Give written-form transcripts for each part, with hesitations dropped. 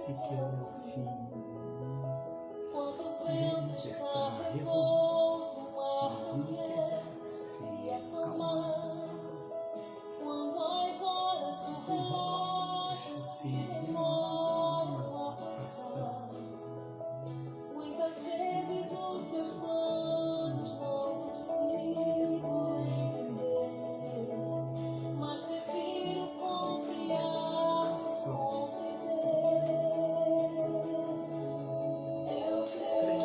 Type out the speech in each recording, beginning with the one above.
desce que é o meu filho. Vento está revolto, o que quer se acalmar. Quando as horas do relógio se demoram a passar, muitas vezes os seus planos não consigo entender, mas prefiro confiar sem compreender. Eu creio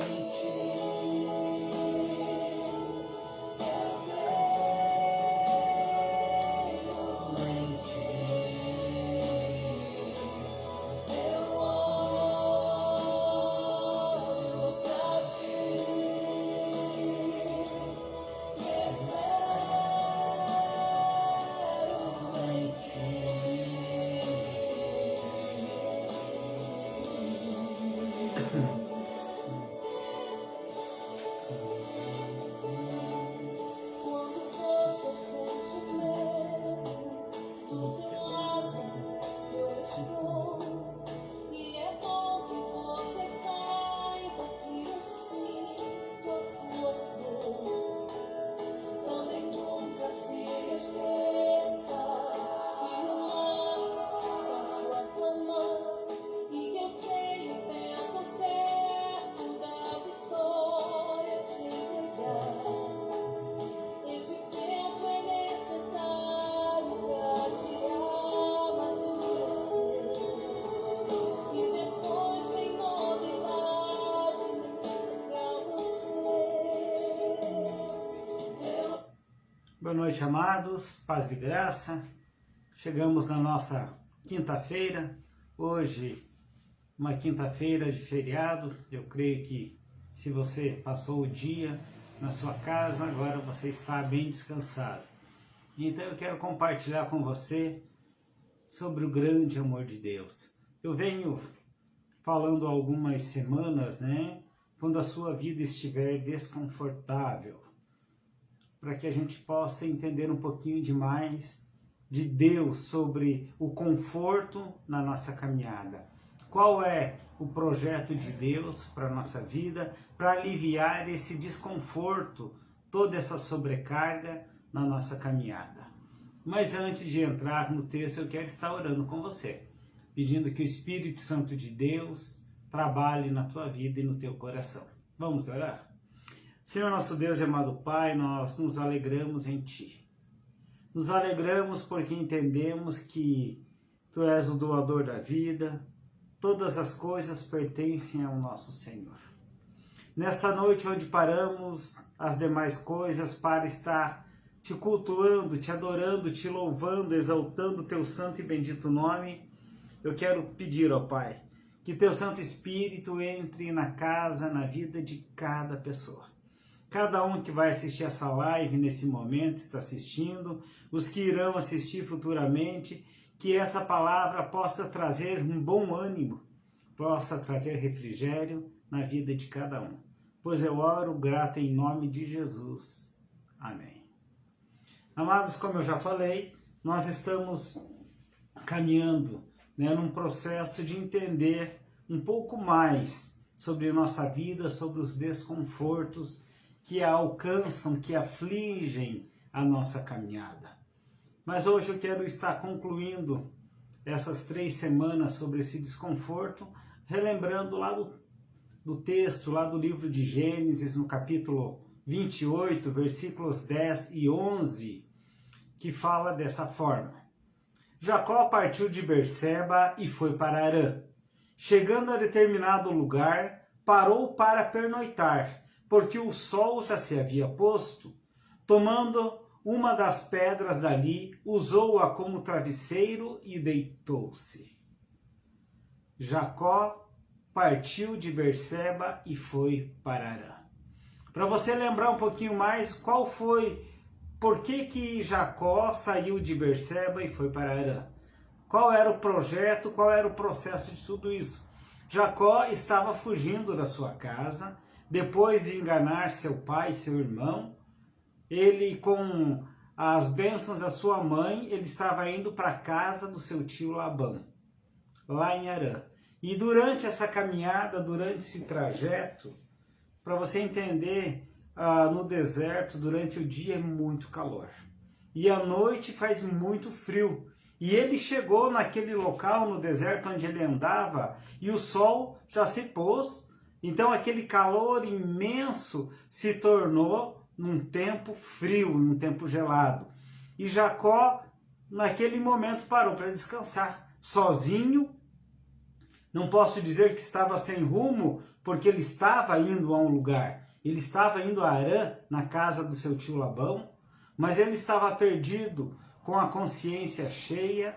em ti. Boa noite, amados, paz e graça. Chegamos na nossa quinta-feira, hoje uma quinta-feira de feriado. Eu creio que se você passou o dia na sua casa, agora você está bem descansado. Então eu quero compartilhar com você sobre o grande amor de Deus. Eu venho falando há algumas semanas, quando a sua vida estiver desconfortável, para que a gente possa entender um pouquinho demais de Deus sobre o conforto na nossa caminhada. Qual é o projeto de Deus para a nossa vida, para aliviar esse desconforto, toda essa sobrecarga na nossa caminhada. Mas antes de entrar no texto, eu quero estar orando com você, pedindo que o Espírito Santo de Deus trabalhe na tua vida e no teu coração. Vamos orar? Senhor nosso Deus e amado Pai, nós nos alegramos em Ti. Nos alegramos porque entendemos que Tu és o doador da vida, todas as coisas pertencem ao nosso Senhor. Nesta noite onde paramos as demais coisas para estar Te cultuando, Te adorando, Te louvando, exaltando o Teu santo e bendito nome, eu quero pedir, ó Pai, que Teu Santo Espírito entre na casa, na vida de cada pessoa. Cada um que vai assistir essa live nesse momento está assistindo, os que irão assistir futuramente, que essa palavra possa trazer um bom ânimo, possa trazer refrigério na vida de cada um. Pois eu oro grato em nome de Jesus. Amém. Amados, como eu já falei, nós estamos caminhando num processo de entender um pouco mais sobre nossa vida, sobre os desconfortos que a alcançam, que afligem a nossa caminhada. Mas hoje eu quero estar concluindo essas 3 semanas sobre esse desconforto, relembrando lá do texto, lá do livro de Gênesis, no capítulo 28, versículos 10 e 11, que fala dessa forma. Jacó partiu de Berseba e foi para Harã. Chegando a determinado lugar, parou para pernoitar, porque o sol já se havia posto. Tomando uma das pedras dali, usou-a como travesseiro e deitou-se. Jacó partiu de Berseba e foi para Harã. Para você lembrar um pouquinho mais, por que Jacó saiu de Berseba e foi para Harã? Qual era o projeto, qual era o processo de tudo isso? Jacó estava fugindo da sua casa, depois de enganar seu pai e seu irmão. Ele, com as bênçãos da sua mãe, ele estava indo para a casa do seu tio Labão, lá em Harã. E durante essa caminhada, durante esse trajeto, para você entender, no deserto, durante o dia é muito calor. E à noite faz muito frio. E ele chegou naquele local, no deserto onde ele andava, e o sol já se pôs. Então aquele calor imenso se tornou num tempo frio, num tempo gelado. E Jacó, naquele momento, parou para descansar, sozinho. Não posso dizer que estava sem rumo, porque ele estava indo a um lugar. Ele estava indo a Harã, na casa do seu tio Labão, mas ele estava perdido, com a consciência cheia,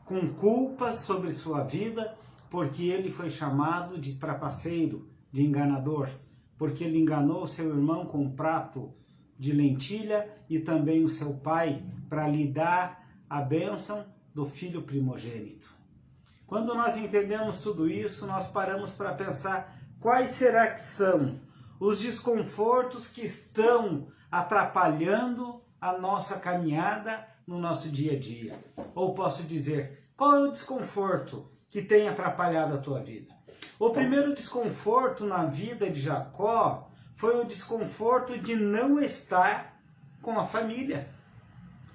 com culpas sobre sua vida, porque ele foi chamado de trapaceiro, de enganador, porque ele enganou seu irmão com um prato de lentilha e também o seu pai para lhe dar a bênção do filho primogênito. Quando nós entendemos tudo isso, nós paramos para pensar quais será que são os desconfortos que estão atrapalhando a nossa caminhada no nosso dia a dia. Ou posso dizer, qual é o desconforto que tem atrapalhado a tua vida? O primeiro desconforto na vida de Jacó foi o desconforto de não estar com a família.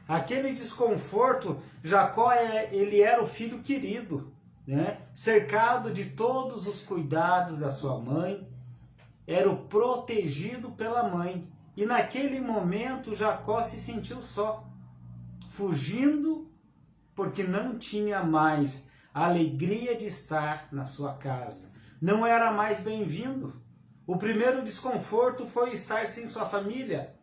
Aquele desconforto, Jacó, ele era o filho querido, né? Cercado de todos os cuidados da sua mãe, era o protegido pela mãe. E naquele momento Jacó se sentiu só, fugindo porque não tinha mais a alegria de estar na sua casa. Não era mais bem-vindo. O primeiro desconforto foi estar sem sua família.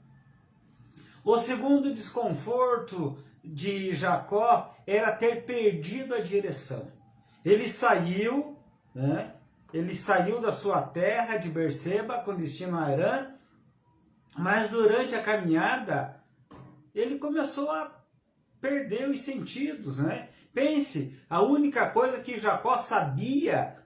O segundo desconforto de Jacó era ter perdido a direção. Ele saiu, né? Ele saiu da sua terra de Berseba com destino a Harã, mas durante a caminhada ele começou a perder os sentidos, né? Pense, a única coisa que Jacó sabia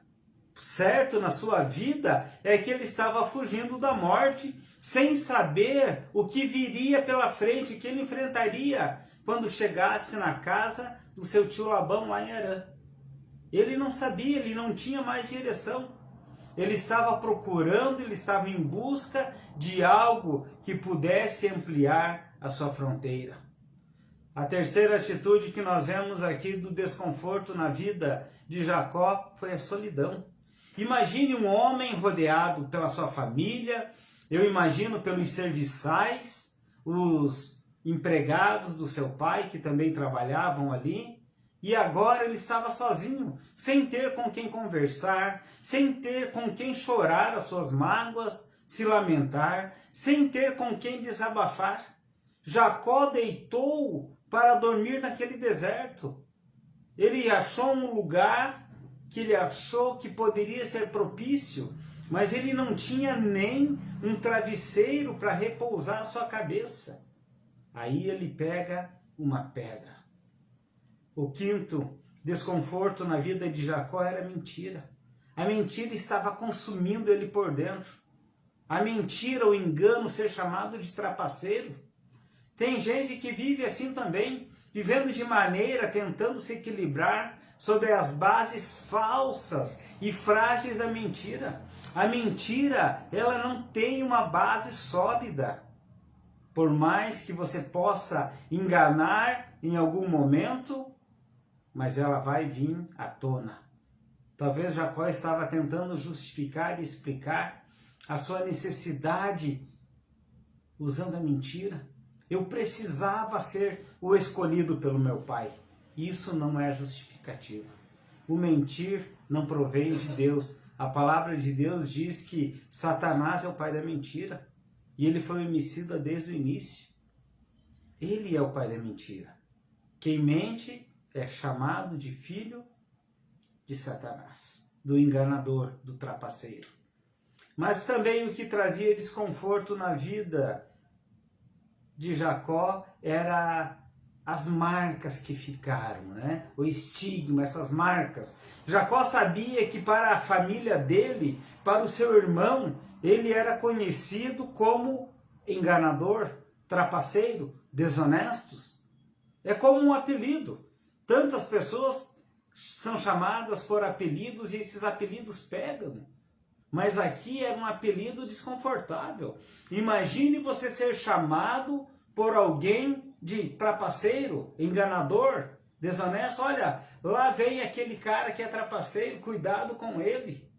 certo na sua vida é que ele estava fugindo da morte, sem saber o que viria pela frente, que ele enfrentaria quando chegasse na casa do seu tio Labão lá em Harã. Ele não sabia, ele não tinha mais direção. Ele estava procurando, ele estava em busca de algo que pudesse ampliar a sua fronteira. A terceira atitude que nós vemos aqui do desconforto na vida de Jacó foi a solidão. Imagine um homem rodeado pela sua família, eu imagino pelos serviçais, os empregados do seu pai que também trabalhavam ali, e agora ele estava sozinho, sem ter com quem conversar, sem ter com quem chorar as suas mágoas, se lamentar, sem ter com quem desabafar. Jacó deitou para dormir naquele deserto. Ele achou um lugar que ele achou que poderia ser propício, mas ele não tinha nem um travesseiro para repousar a sua cabeça. Aí ele pega uma pedra. O quinto desconforto na vida de Jacó era a mentira. A mentira estava consumindo ele por dentro. A mentira, o engano, ser chamado de trapaceiro. Tem gente que vive assim também, vivendo de maneira, tentando se equilibrar sobre as bases falsas e frágeis da mentira. A mentira, ela não tem uma base sólida. Por mais que você possa enganar em algum momento, mas ela vai vir à tona. Talvez Jacó estava tentando justificar e explicar a sua necessidade usando a mentira. Eu precisava ser o escolhido pelo meu pai. Isso não é justificativa. O mentir não provém de Deus. A palavra de Deus diz que Satanás é o pai da mentira. E ele foi homicida desde o início. Ele é o pai da mentira. Quem mente é chamado de filho de Satanás, do enganador, do trapaceiro. Mas também o que trazia desconforto na vida de Jacó era as marcas que ficaram, né? O estigma, essas marcas. Jacó sabia que para a família dele, para o seu irmão, ele era conhecido como enganador, trapaceiro, desonestos. É como um apelido. Tantas pessoas são chamadas por apelidos e esses apelidos pegam. Mas aqui era um apelido desconfortável. Imagine você ser chamado por alguém de trapaceiro, enganador, desonesto. Olha, lá vem aquele cara que é trapaceiro, cuidado com ele.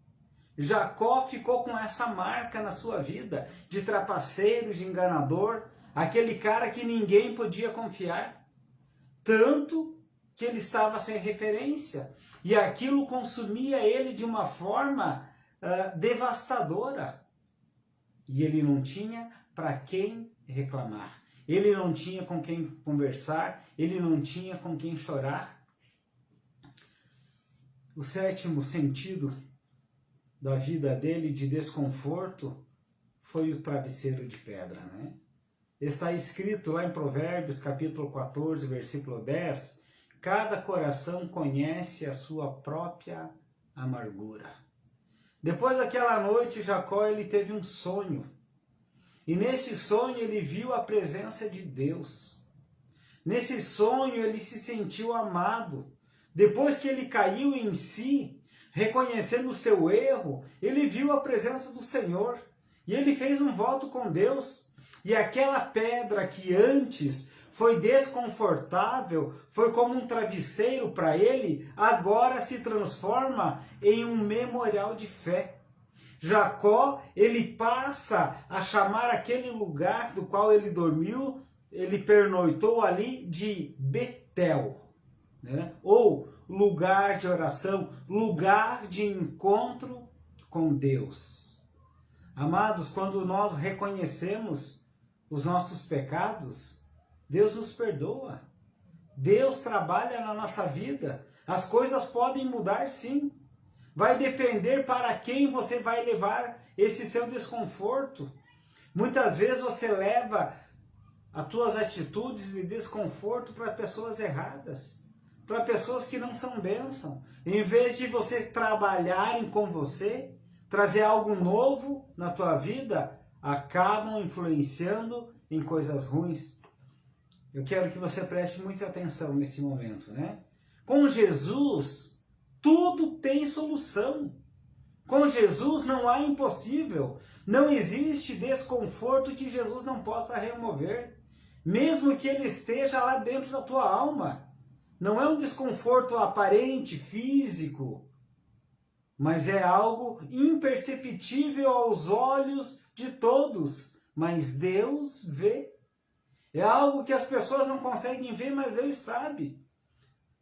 Jacó ficou com essa marca na sua vida, de trapaceiro, de enganador, aquele cara que ninguém podia confiar. Tanto que ele estava sem referência. E aquilo consumia ele de uma forma devastadora. E ele não tinha para quem reclamar. Ele não tinha com quem conversar. Ele não tinha com quem chorar. O sétimo sentido da vida dele de desconforto foi o travesseiro de pedra, né? Está escrito lá em Provérbios, capítulo 14, versículo 10, cada coração conhece a sua própria amargura. Depois daquela noite, Jacó ele teve um sonho. E nesse sonho ele viu a presença de Deus. Nesse sonho ele se sentiu amado. Depois que ele caiu em si, reconhecendo o seu erro, ele viu a presença do Senhor. E ele fez um voto com Deus. E aquela pedra que antes foi desconfortável, foi como um travesseiro para ele, agora se transforma em um memorial de fé. Jacó, ele passa a chamar aquele lugar do qual ele dormiu, ele pernoitou ali, de Betel, né? Ou lugar de oração, lugar de encontro com Deus. Amados, quando nós reconhecemos os nossos pecados, Deus nos perdoa. Deus trabalha na nossa vida. As coisas podem mudar, sim. Vai depender para quem você vai levar esse seu desconforto. Muitas vezes você leva as tuas atitudes de desconforto para pessoas erradas, para pessoas que não são bênção. Em vez de você trabalharem com você, trazer algo novo na tua vida, acabam influenciando em coisas ruins. Eu quero que você preste muita atenção nesse momento, né? Com Jesus, tudo tem solução. Com Jesus não há impossível. Não existe desconforto que Jesus não possa remover. Mesmo que ele esteja lá dentro da tua alma. Não é um desconforto aparente, físico, mas é algo imperceptível aos olhos de todos. Mas Deus vê. É algo que as pessoas não conseguem ver, mas Deus sabe.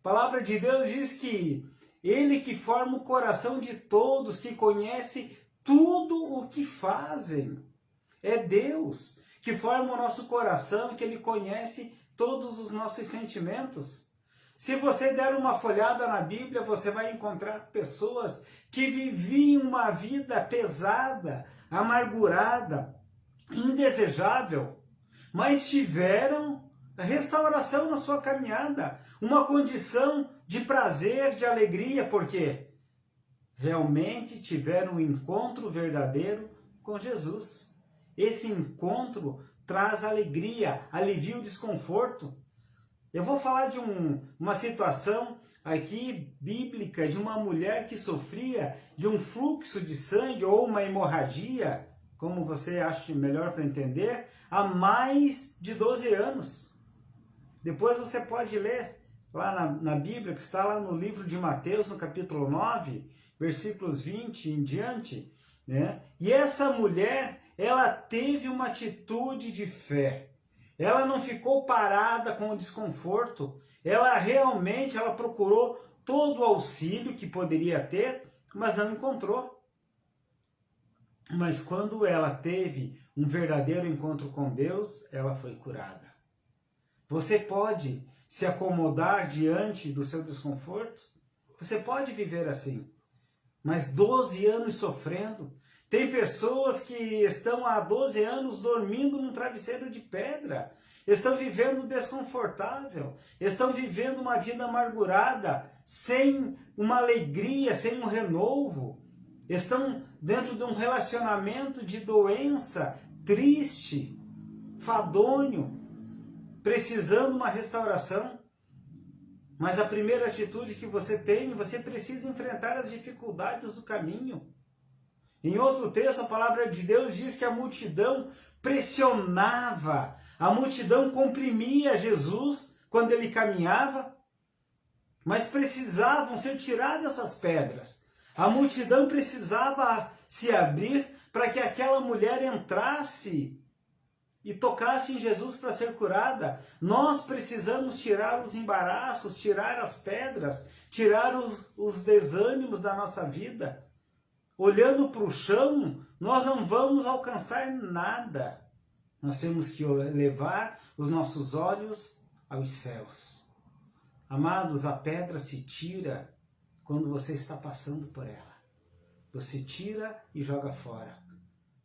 A palavra de Deus diz que Ele que forma o coração de todos, que conhece tudo o que fazem. É Deus que forma o nosso coração, que Ele conhece todos os nossos sentimentos. Se você der uma folhada na Bíblia, você vai encontrar pessoas que viviam uma vida pesada, amargurada, indesejável, mas tiveram restauração na sua caminhada, uma condição de prazer, de alegria, porque realmente tiveram um encontro verdadeiro com Jesus. Esse encontro traz alegria, alivia o desconforto. Eu vou falar de uma situação aqui bíblica de uma mulher que sofria de um fluxo de sangue ou uma hemorragia, como você acha melhor para entender, há mais de 12 anos. Depois você pode ler lá na Bíblia, que está lá no livro de Mateus, no capítulo 9, versículos 20 em diante, né? E essa mulher, ela teve uma atitude de fé. Ela não ficou parada com o desconforto. Ela realmente procurou todo o auxílio que poderia ter, mas não encontrou. Mas quando ela teve um verdadeiro encontro com Deus, ela foi curada. Você pode se acomodar diante do seu desconforto? Você pode viver assim. Mas 12 anos sofrendo. Tem pessoas que estão há 12 anos dormindo num travesseiro de pedra. Estão vivendo desconfortável. Estão vivendo uma vida amargurada, sem uma alegria, sem um renovo. Estão dentro de um relacionamento de doença, triste, fadonho, precisando de uma restauração. Mas a primeira atitude que você tem, você precisa enfrentar as dificuldades do caminho. Em outro texto, a palavra de Deus diz que a multidão pressionava, a multidão comprimia Jesus quando ele caminhava, mas precisavam ser tiradas essas pedras. A multidão precisava se abrir para que aquela mulher entrasse e tocasse em Jesus para ser curada. Nós precisamos tirar os embaraços, tirar as pedras, tirar os desânimos da nossa vida. Olhando para o chão, nós não vamos alcançar nada. Nós temos que levar os nossos olhos aos céus. Amados, a pedra se tira quando você está passando por ela. Você tira e joga fora,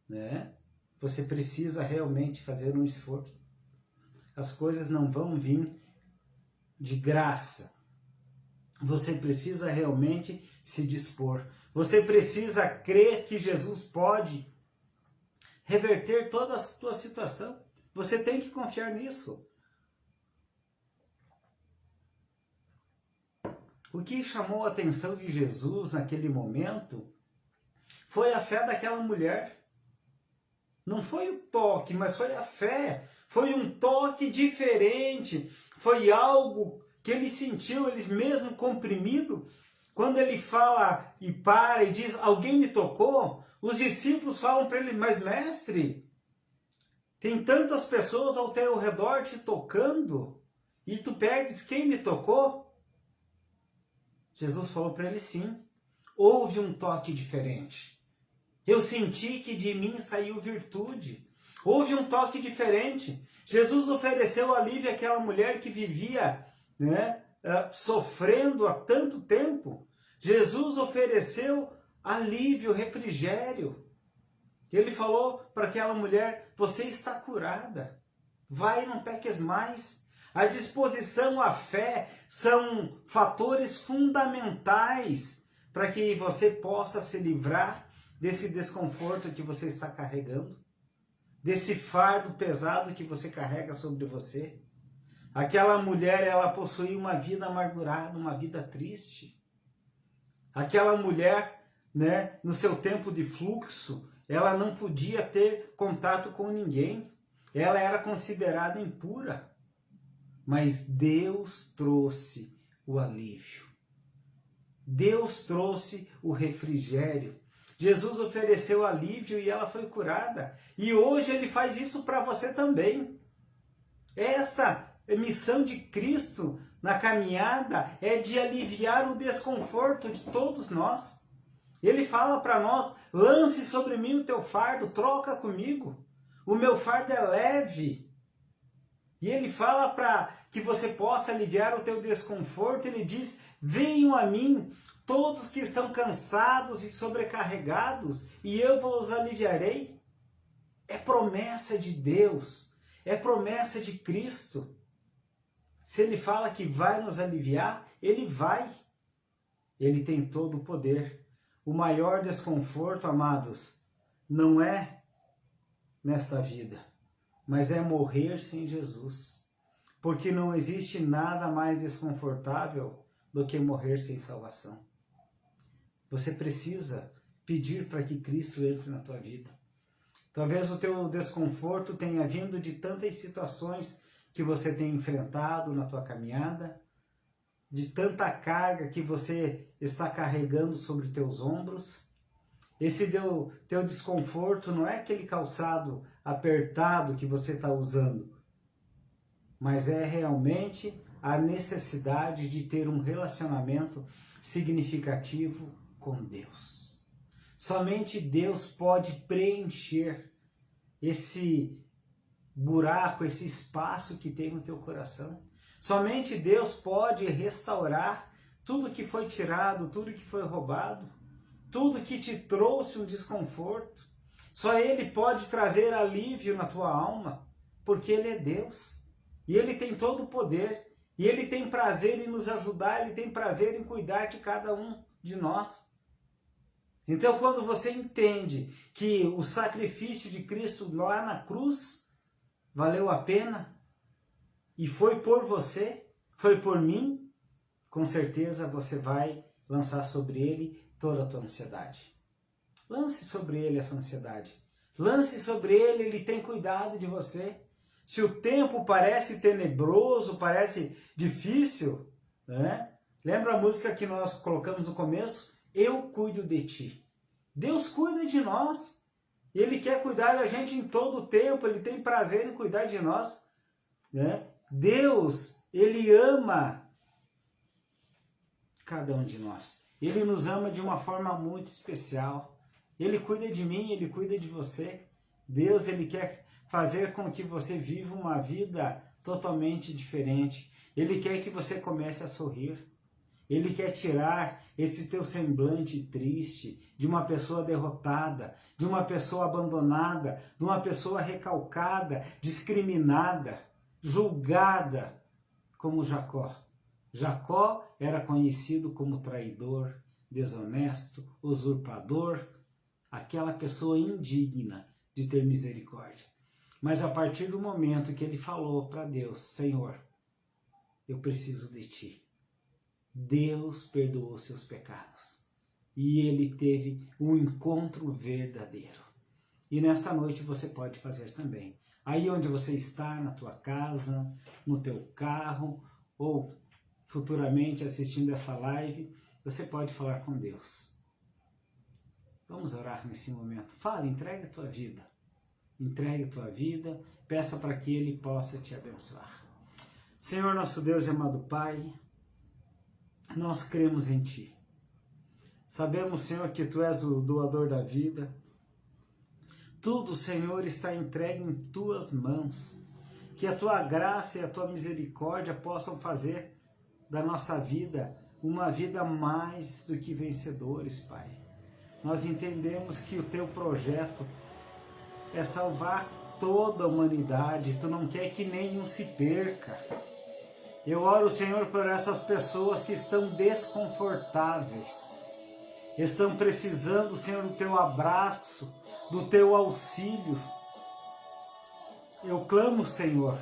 né? Você precisa realmente fazer um esforço. As coisas não vão vir de graça. Você precisa realmente se dispor. Você precisa crer que Jesus pode reverter toda a sua situação. Você tem que confiar nisso. O que chamou a atenção de Jesus naquele momento foi a fé daquela mulher. Não foi o toque, mas foi a fé. Foi um toque diferente. Foi algo que ele sentiu, ele mesmo comprimido. Quando ele fala e para e diz, alguém me tocou, os discípulos falam para ele, mas mestre, tem tantas pessoas ao teu redor te tocando, e tu pedes quem me tocou? Jesus falou para ele, sim, houve um toque diferente. Eu senti que de mim saiu virtude. Houve um toque diferente. Jesus ofereceu alívio àquela mulher que vivia, sofrendo há tanto tempo. Jesus ofereceu alívio, refrigério. Ele falou para aquela mulher, você está curada. Vai e não peques mais. A disposição, a fé são fatores fundamentais para que você possa se livrar desse desconforto que você está carregando, desse fardo pesado que você carrega sobre você. Aquela mulher, ela possuía uma vida amargurada, uma vida triste. Aquela mulher, no seu tempo de fluxo, ela não podia ter contato com ninguém. Ela era considerada impura. Mas Deus trouxe o alívio. Deus trouxe o refrigério. Jesus ofereceu alívio e ela foi curada. E hoje ele faz isso para você também. Esta missão de Cristo na caminhada é de aliviar o desconforto de todos nós. Ele fala para nós, lance sobre mim o teu fardo, troca comigo. O meu fardo é leve. E ele fala para que você possa aliviar o teu desconforto. Ele diz, venham a mim todos que estão cansados e sobrecarregados, e eu vos aliviarei. É promessa de Deus, é promessa de Cristo. Se ele fala que vai nos aliviar, ele vai. Ele tem todo o poder. O maior desconforto, amados, não é nesta vida, mas é morrer sem Jesus. Porque não existe nada mais desconfortável do que morrer sem salvação. Você precisa pedir para que Cristo entre na tua vida. Talvez o teu desconforto tenha vindo de tantas situações que você tem enfrentado na tua caminhada, de tanta carga que você está carregando sobre teus ombros. Esse teu desconforto não é aquele calçado apertado que você está usando, mas é realmente a necessidade de ter um relacionamento significativo com Deus. Somente Deus pode preencher esse buraco, esse espaço que tem no teu coração. Somente Deus pode restaurar tudo que foi tirado, tudo que foi roubado, tudo que te trouxe um desconforto. Só Ele pode trazer alívio na tua alma, porque Ele é Deus. E Ele tem todo o poder. E Ele tem prazer em nos ajudar, Ele tem prazer em cuidar de cada um de nós. Então, quando você entende que o sacrifício de Cristo lá na cruz, valeu a pena? E foi por você? Foi por mim? Com certeza você vai lançar sobre ele toda a tua ansiedade. Lance sobre ele essa ansiedade. Lance sobre ele, ele tem cuidado de você. Se o tempo parece tenebroso, parece difícil, né? Lembra a música que nós colocamos no começo? Eu cuido de ti. Deus cuida de nós. Ele quer cuidar da gente em todo o tempo. Ele tem prazer em cuidar de nós, né? Deus, ele ama cada um de nós. Ele nos ama de uma forma muito especial. Ele cuida de mim, ele cuida de você. Deus, ele quer fazer com que você viva uma vida totalmente diferente. Ele quer que você comece a sorrir. Ele quer tirar esse teu semblante triste de uma pessoa derrotada, de uma pessoa abandonada, de uma pessoa recalcada, discriminada, julgada, como Jacó. Jacó era conhecido como traidor, desonesto, usurpador, aquela pessoa indigna de ter misericórdia. Mas a partir do momento que ele falou para Deus, Senhor, eu preciso de ti, Deus perdoou seus pecados. E ele teve um encontro verdadeiro. E nessa noite você pode fazer também. Aí onde você está, na tua casa, no teu carro, ou futuramente assistindo essa live, você pode falar com Deus. Vamos orar nesse momento. Fala, entregue a tua vida. Entregue a tua vida, peça para que Ele possa te abençoar. Senhor, nosso Deus e amado Pai, nós cremos em Ti. Sabemos, Senhor, que Tu és o doador da vida. Tudo, Senhor, está entregue em Tuas mãos. Que a Tua graça e a Tua misericórdia possam fazer da nossa vida uma vida mais do que vencedores, Pai. Nós entendemos que o Teu projeto é salvar toda a humanidade. Tu não quer que nenhum se perca. Eu oro, Senhor, por essas pessoas que estão desconfortáveis. Estão precisando, Senhor, do Teu abraço, do Teu auxílio. Eu clamo, Senhor,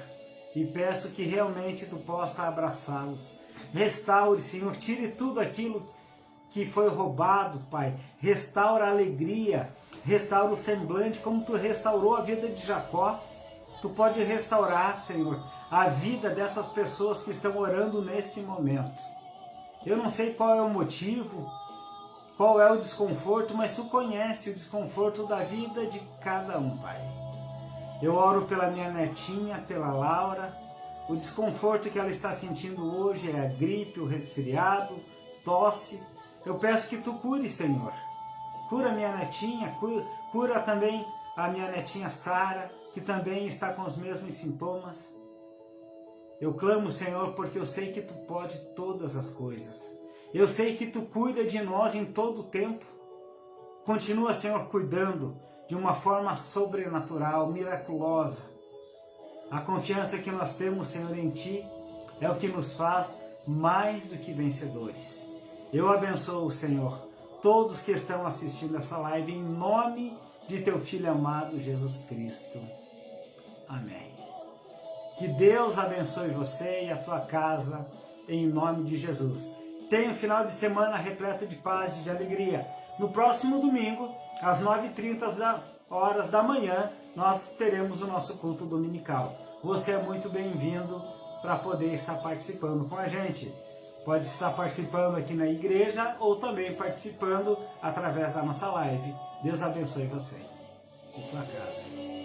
e peço que realmente Tu possa abraçá-los. Restaure, Senhor, tire tudo aquilo que foi roubado, Pai. Restaura a alegria, restaura o semblante, como Tu restaurou a vida de Jacó. Tu pode restaurar, Senhor, a vida dessas pessoas que estão orando neste momento. Eu não sei qual é o motivo, qual é o desconforto, mas Tu conhece o desconforto da vida de cada um, Pai. Eu oro pela minha netinha, pela Laura. O desconforto que ela está sentindo hoje é a gripe, o resfriado, tosse. Eu peço que Tu cure, Senhor. Cura minha netinha, cura também a minha netinha Sara, que também está com os mesmos sintomas. Eu clamo, Senhor, porque eu sei que Tu pode todas as coisas. Eu sei que Tu cuida de nós em todo o tempo. Continua, Senhor, cuidando de uma forma sobrenatural, miraculosa. A confiança que nós temos, Senhor, em Ti é o que nos faz mais do que vencedores. Eu abençoo, Senhor, todos que estão assistindo essa live em nome de Teu Filho amado, Jesus Cristo. Amém. Que Deus abençoe você e a tua casa, em nome de Jesus. Tenha um final de semana repleto de paz e de alegria. No próximo domingo, às 9h30 horas da manhã, nós teremos o nosso culto dominical. Você é muito bem-vindo para poder estar participando com a gente. Pode estar participando aqui na igreja ou também participando através da nossa live. Deus abençoe você e tua casa.